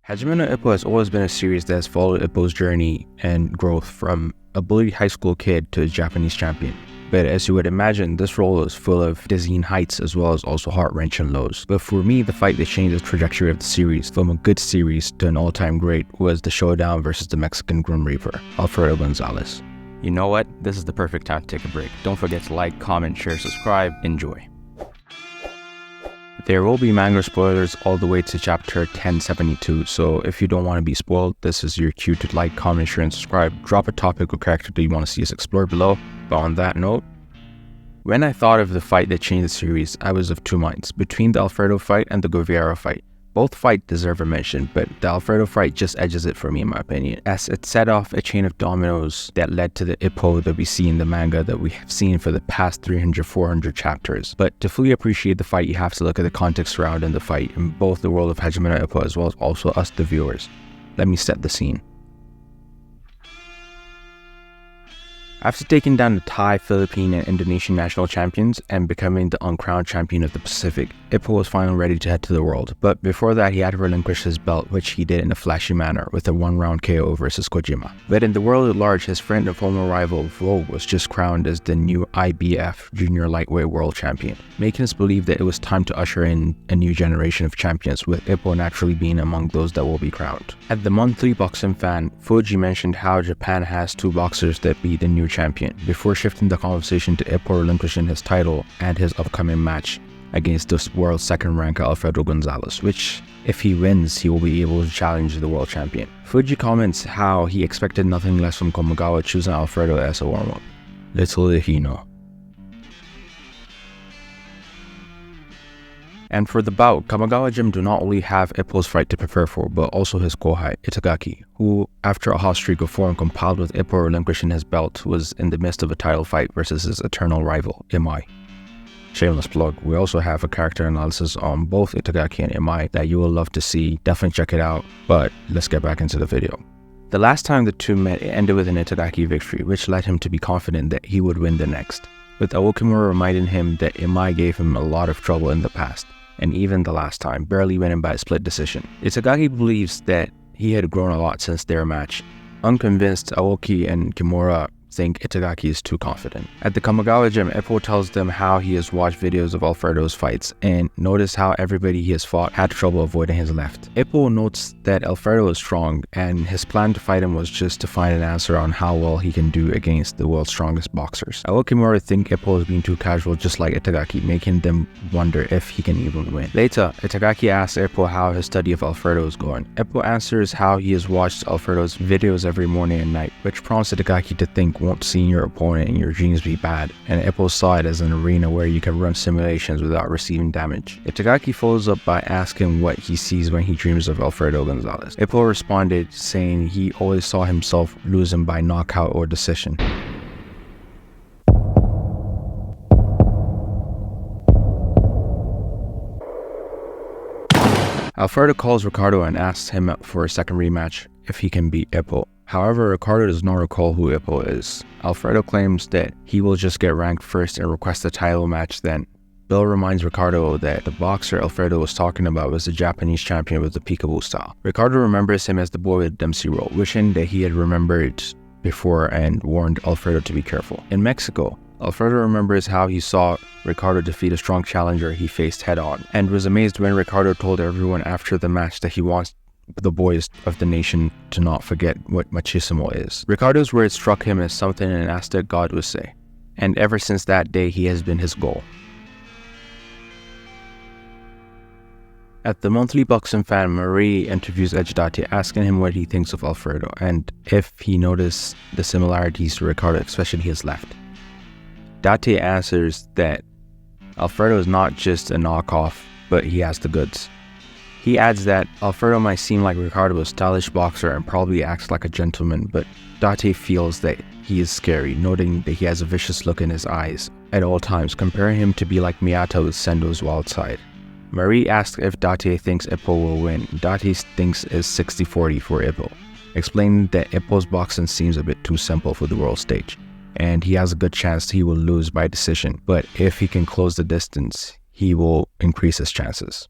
Hajime no Ippo has always been a series that has followed Ippo's journey and growth from a bullied high school kid to a Japanese champion. But as you would imagine, this role is full of dizzying heights as well as also heart-wrenching lows. But for me, the fight that changed the trajectory of the series from a good series to an all-time great was the showdown versus the Mexican Grim Reaper, Alfredo Gonzalez. You know what? This is the perfect time to take a break. Don't forget to like, comment, share, subscribe. Enjoy. There will be manga spoilers all the way to chapter 1072, so if you don't want to be spoiled, this is your cue to like, comment, share, and subscribe. Drop a topic or character that you want to see us explore below. But on that note, when I thought of the fight that changed the series, I was of two minds, between the Alfredo fight and the Guevara fight. Both fights deserve a mention, but the Alfredo fight just edges it for me in my opinion, as it set off a chain of dominoes that led to the Ippo that we see in the manga that we have seen for the past 300-400 chapters. But to fully appreciate the fight, you have to look at the context surrounding the fight in both the world of Hajime no Ippo as well as also us the viewers. Let me set the scene. After taking down the Thai, Philippine, and Indonesian national champions and becoming the uncrowned champion of the Pacific, Ippo was finally ready to head to the world. But before that, he had to relinquish his belt, which he did in a flashy manner with a one-round KO versus Kojima. But in the world at large, his friend and former rival Vogue was just crowned as the new IBF Junior Lightweight World Champion, making us believe that it was time to usher in a new generation of champions, with Ippo naturally being among those that will be crowned. At the monthly boxing fan, Fuji mentioned how Japan has two boxers that be the new champion, before shifting the conversation to Ippo relinquishing his title and his upcoming match against the world's second ranker Alfredo Gonzalez, which, if he wins, he will be able to challenge the world champion. Fuji comments how he expected nothing less from Kamigawa choosing Alfredo as a warm-up. Little did he know. And for the bout, Kamigawa Gym do not only have Ippo's fight to prepare for, but also his kohai, Itagaki, who, after a hot streak of form compiled with Ippo relinquishing his belt, was in the midst of a title fight versus his eternal rival, Imai. Shameless plug, we also have a character analysis on both Itagaki and Imai that you will love to see. Definitely check it out, but let's get back into the video. The last time the two met, it ended with an Itagaki victory, which led him to be confident that he would win the next, with Aokimura reminding him that Imai gave him a lot of trouble in the past, and even the last time, barely winning by a split decision. Itagaki believes that he had grown a lot since their match. Unconvinced, Aoki and Kimura think Itagaki is too confident. At the Kamigawa Gym, Ippo tells them how he has watched videos of Alfredo's fights and noticed how everybody he has fought had trouble avoiding his left. Ippo notes that Alfredo is strong, and his plan to fight him was just to find an answer on how well he can do against the world's strongest boxers. Aokimura think Ippo is being too casual, just like Itagaki, making them wonder if he can even win. Later, Itagaki asks Ippo how his study of Alfredo is going. Ippo answers how he has watched Alfredo's videos every morning and night, which prompts Itagaki to think, won't seeing your opponent and your genes be bad, and Ippo saw it as an arena where you can run simulations without receiving damage. Itagaki follows up by asking what he sees when he dreams of Alfredo Gonzalez. Ippo responded saying he always saw himself losing by knockout or decision. Alfredo calls Ricardo and asks him for a second rematch if he can beat Ippo. However, Ricardo does not recall who Ippo is. Alfredo claims that he will just get ranked first and request a title match then. Bill reminds Ricardo that the boxer Alfredo was talking about was the Japanese champion with the peekaboo style. Ricardo remembers him as the boy with the Dempsey roll, wishing that he had remembered before and warned Alfredo to be careful. In Mexico, Alfredo remembers how he saw Ricardo defeat a strong challenger he faced head-on, and was amazed when Ricardo told everyone after the match that he wants the boys of the nation to not forget what machismo is. Ricardo's words struck him as something an Aztec god would say, and ever since that day he has been his goal. At the monthly boxing fan, Marie interviews Date, asking him what he thinks of Alfredo and if he noticed the similarities to Ricardo, especially his left. Date answers that Alfredo is not just a knockoff, but he has the goods. He adds that Alfredo might seem like Ricardo, a stylish boxer, and probably acts like a gentleman, but Date feels that he is scary, noting that he has a vicious look in his eyes at all times, comparing him to be like Miyata with Sendo's wild side. Marie asks if Date thinks Ippo will win. Date thinks it's 60-40 for Ippo, explaining that Ippo's boxing seems a bit too simple for the world stage, and he has a good chance he will lose by decision, but if he can close the distance, he will increase his chances.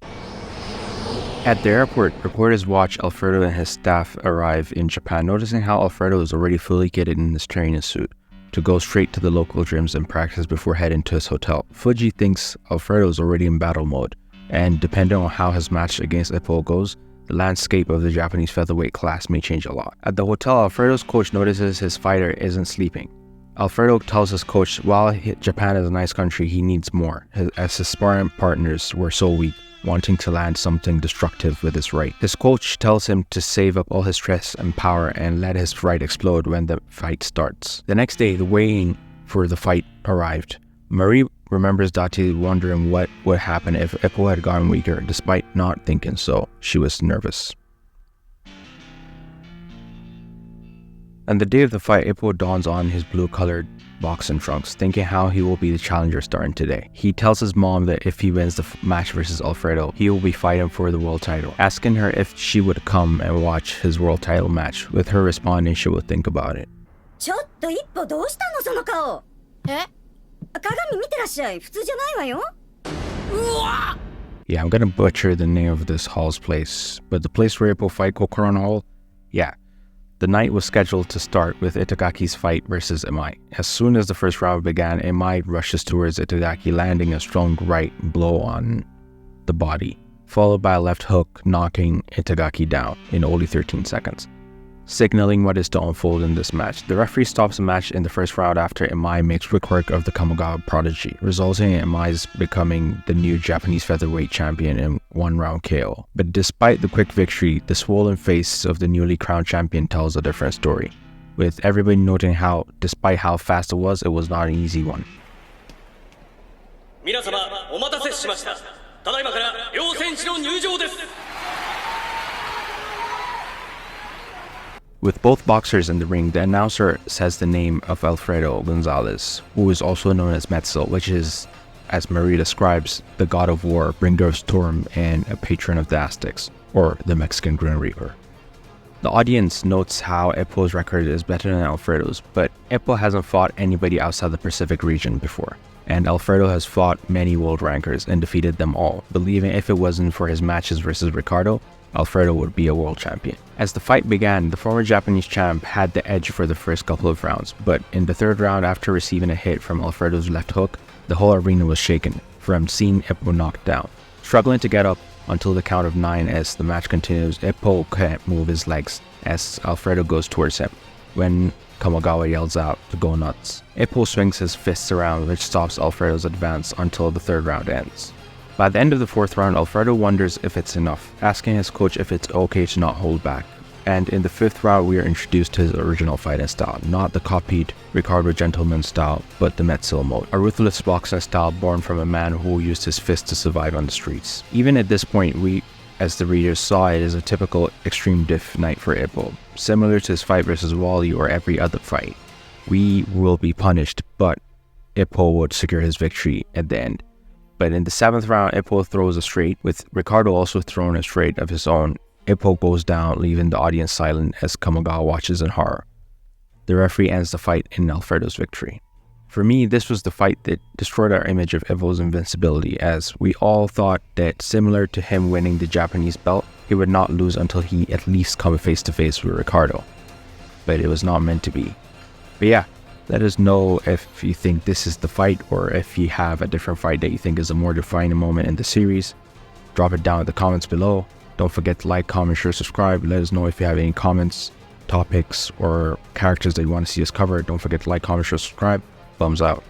At the airport, reporters watch Alfredo and his staff arrive in Japan, noticing how Alfredo is already fully kitted in his training suit to go straight to the local gyms and practice before heading to his hotel. Fuji thinks Alfredo is already in battle mode, and depending on how his match against Ippo goes, the landscape of the Japanese featherweight class may change a lot. At the hotel, Alfredo's coach notices his fighter isn't sleeping. Alfredo tells his coach while Japan is a nice country, he needs more, as his sparring partners were so weak, wanting to land something destructive with his right. His coach tells him to save up all his stress and power and let his right explode when the fight starts. The next day, the weighing for the fight arrived. Marie remembers Dati wondering what would happen if Ippo had gotten weaker, despite not thinking so. She was nervous. On the day of the fight, Ippo dons on his blue-colored boxing trunks, thinking how he will be the challenger starting today. He tells his mom that if he wins the match versus Alfredo, he will be fighting for the world title, asking her if she would come and watch his world title match, with her responding she would think about it. ちょっと一歩どうしたのその顔。え？鏡見てらっしゃい。普通じゃないわよ。うわ! Yeah, I'm gonna butcher the name of this hall's place, but the place where Ippo fight Kokoron Hall? Yeah. The night was scheduled to start with Itagaki's fight versus Imai. As soon as the first round began, Imai rushes towards Itagaki, landing a strong right blow on the body, followed by a left hook, knocking Itagaki down in only 13 seconds, signaling what is to unfold in this match. The referee stops the match in the first round after Imai makes quick work of the Kamigawa prodigy, resulting in Imai's becoming the new Japanese featherweight champion in one-round KO. But despite the quick victory, the swollen face of the newly crowned champion tells a different story, with everybody noting how, despite how fast it was not an easy one. 皆様お待たせしました。ただいまから両選手の入場です。 With both boxers in the ring, the announcer says the name of Alfredo Gonzalez, who is also known as Metzel, which is, as Marie describes, the god of war, bringer of storm, and a patron of the Aztecs, or the Mexican Grim Reaper. The audience notes how Ippo's record is better than Alfredo's, but Ippo hasn't fought anybody outside the Pacific region before, and Alfredo has fought many world rankers and defeated them all, believing if it wasn't for his matches versus Ricardo, Alfredo would be a world champion. As the fight began, the former Japanese champ had the edge for the first couple of rounds, but in the third round, after receiving a hit from Alfredo's left hook, the whole arena was shaken from seeing Ippo knocked down. Struggling to get up until the count of 9 as the match continues, Ippo can't move his legs as Alfredo goes towards him, when Kamigawa yells out to go nuts. Ippo swings his fists around, which stops Alfredo's advance until the third round ends. By the end of the fourth round, Alfredo wonders if it's enough, asking his coach if it's okay to not hold back. And in the fifth round, we are introduced to his original fighting style, not the copied Ricardo Gentleman style, but the Metzel mode, a ruthless boxing style born from a man who used his fists to survive on the streets. Even at this point, we, as the readers, saw it as a typical extreme diff night for Ippo, similar to his fight versus Wally or every other fight. We will be punished, but Ippo would secure his victory at the end. But in the seventh round, Ippo throws a straight, with Ricardo also throwing a straight of his own. Ippo goes down, leaving the audience silent as Kamigawa watches in horror. The referee ends the fight in Alfredo's victory. For me, this was the fight that destroyed our image of Ippo's invincibility, as we all thought that, similar to him winning the Japanese belt, he would not lose until he at least come face to face with Ricardo. But it was not meant to be. But yeah, let us know if you think this is the fight, or if you have a different fight that you think is a more defining moment in the series. Drop it down in the comments below. Don't forget to like, comment, share, subscribe. Let us know if you have any comments, topics, or characters that you want to see us cover. Don't forget to like, comment, share, subscribe. Thumbs out.